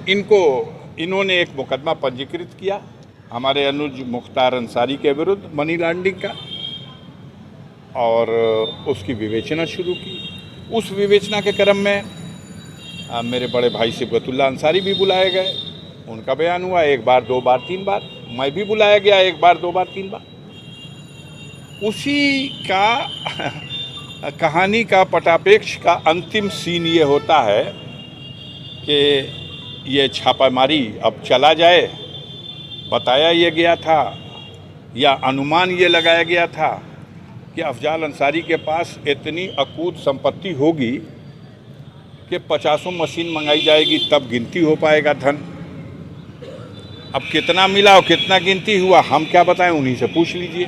इन्होंने एक मुकदमा पंजीकृत किया हमारे अनुज मुख्तार अंसारी के विरुद्ध मनी लॉन्ड्रिंग का, और उसकी विवेचना शुरू की। उस विवेचना के क्रम में मेरे बड़े भाई सिबगतुल्ला अंसारी भी बुलाए गए, उनका बयान हुआ 1 बार 2 बार 3 बार, मैं भी बुलाया गया 1 बार 2 बार 3 बार। उसी का कहानी का पटापेक्ष का अंतिम सीन ये होता है कि ये छापामारी अब चला जाए। बताया ये गया था या अनुमान ये लगाया गया था कि अफजाल अंसारी के पास इतनी अकूत संपत्ति होगी कि 50 मशीन मंगाई जाएगी तब गिनती हो पाएगा धन। अब कितना मिला और कितना गिनती हुआ हम क्या बताएं, उन्हीं से पूछ लीजिए।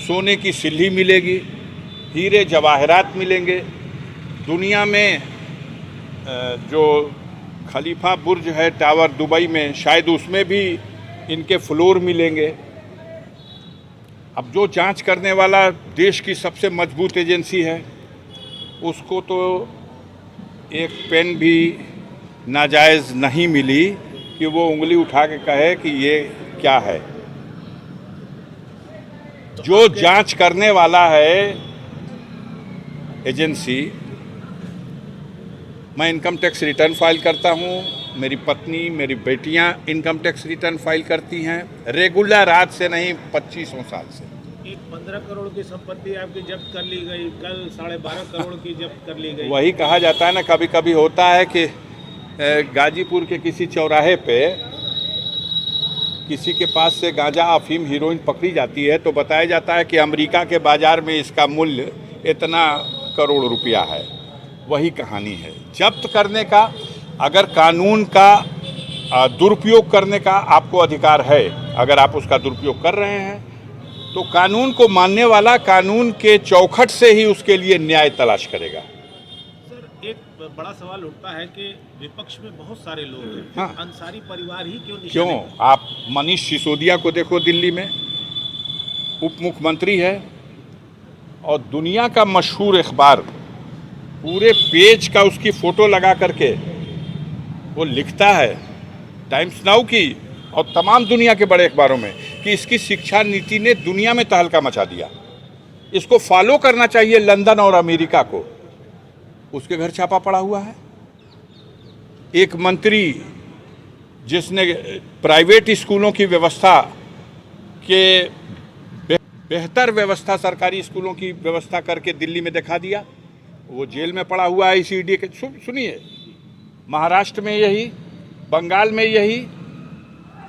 सोने की सिल्ली मिलेगी, हीरे जवाहरात मिलेंगे। दुनिया में जो खलीफा बुर्ज है टावर दुबई में, शायद उसमें भी इनके फ्लोर मिलेंगे। अब जो जांच करने वाला देश की सबसे मजबूत एजेंसी है, उसको तो एक पेन भी नाजायज़ नहीं मिली कि वो उंगली उठा के कहे कि ये क्या है। जो जांच करने वाला है एजेंसी, मैं इनकम टैक्स रिटर्न फाइल करता हूँ, मेरी पत्नी मेरी बेटियाँ इनकम टैक्स रिटर्न फाइल करती हैं रेगुलर, आज से नहीं 25 साल से। एक 15 करोड़ की संपत्ति आपकी जब्त कर ली गई, कल 12.5 करोड़ की जब्त कर ली गई। वही कहा जाता है ना, कभी कभी होता है कि गाजीपुर के किसी चौराहे पे किसी के पास से गांजा अफीम हीरोइन पकड़ी जाती है तो बताया जाता है कि अमेरिका के बाज़ार में इसका मूल्य इतना करोड़ रुपया है। वही कहानी है जब्त करने का। अगर कानून का दुरुपयोग करने का आपको अधिकार है, अगर आप उसका दुरुपयोग कर रहे हैं तो कानून को मानने वाला कानून के चौखट से ही उसके लिए न्याय तलाश करेगा। सर, एक बड़ा सवाल उठता है कि विपक्ष में बहुत सारे लोग हैं, हाँ। अंसारी परिवार ही क्यों क्यों? आप मनीष सिसोदिया को देखो, दिल्ली में उप मुख्यमंत्री है और दुनिया का मशहूर अखबार पूरे पेज का उसकी फ़ोटो लगा करके वो लिखता है, टाइम्स नाउ की और तमाम दुनिया के बड़े अखबारों में, कि इसकी शिक्षा नीति ने दुनिया में तहलका मचा दिया, इसको फॉलो करना चाहिए लंदन और अमेरिका को। उसके घर छापा पड़ा हुआ है। एक मंत्री जिसने प्राइवेट स्कूलों की व्यवस्था के बेहतर व्यवस्था सरकारी स्कूलों की व्यवस्था करके दिल्ली में दिखा दिया, वो जेल में पड़ा हुआ है ICD के। सुनिए, महाराष्ट्र में यही, बंगाल में यही।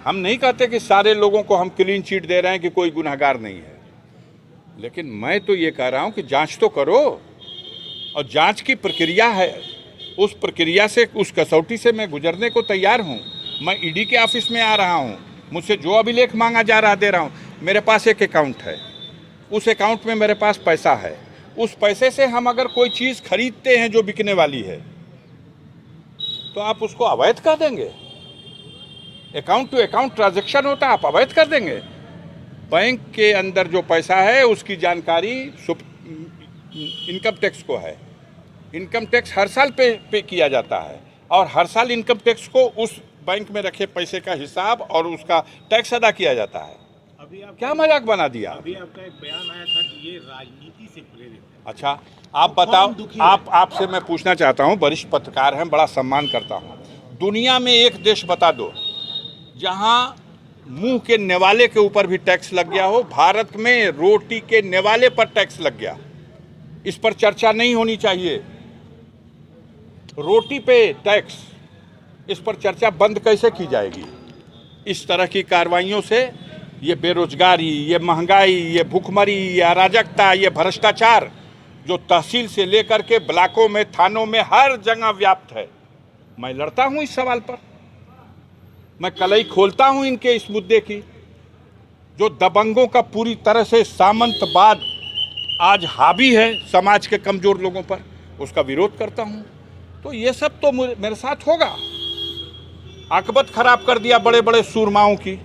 हम नहीं कहते कि सारे लोगों को हम क्लीन चिट दे रहे हैं कि कोई गुनहगार नहीं है, लेकिन मैं तो ये कह रहा हूं कि जांच तो करो, और जांच की प्रक्रिया है, उस प्रक्रिया से, उस कसौटी से मैं गुजरने को तैयार हूं। मैं ED के ऑफिस में आ रहा हूं, मुझसे जो अभिलेख मांगा जा रहा दे रहा हूं। मेरे पास एक अकाउंट है, उस अकाउंट में मेरे पास पैसा है, उस पैसे से हम अगर कोई चीज़ खरीदते हैं जो बिकने वाली है तो आप उसको अवैध कर देंगे। अकाउंट टू अकाउंट ट्रांजैक्शन होता है, आप अवैध कर देंगे। बैंक के अंदर जो पैसा है उसकी जानकारी इनकम टैक्स को है। इनकम टैक्स हर साल पे किया जाता है और हर साल इनकम टैक्स को उस बैंक में रखे पैसे का हिसाब और उसका टैक्स अदा किया जाता है। अभी आप क्या मजाक बना दिया? अभी आपका एक बयान आया था कि ये राजनीति से प्रेरित है। अच्छा, आप बताओ, आपसे मैं पूछना चाहता हूं, वरिष्ठ पत्रकार हैं, बड़ा सम्मान करता हूं, दुनिया में एक देश बता दो जहां मुंह के नेवाले के ऊपर भी टैक्स लग गया हो। भारत में रोटी के नेवाले पर टैक्स लग गया, इस पर चर्चा नहीं होनी चाहिए। रोटी पे टैक्स, इस पर चर्चा बंद कैसे की जाएगी? इस तरह की कार्रवाइयों से ये बेरोजगारी, ये महंगाई, ये भूखमरी, ये अराजकता, ये भ्रष्टाचार जो तहसील से लेकर के ब्लॉकों में, थानों में, हर जगह व्याप्त है। मैं लड़ता हूं इस सवाल पर, मैं कलई खोलता हूं इनके इस मुद्दे की। जो दबंगों का पूरी तरह से सामंतवाद आज हावी है समाज के कमजोर लोगों पर, उसका विरोध करता हूं। तो ये सब तो मेरे साथ होगा। आकबत खराब कर दिया बड़े बड़े सूरमाओं की।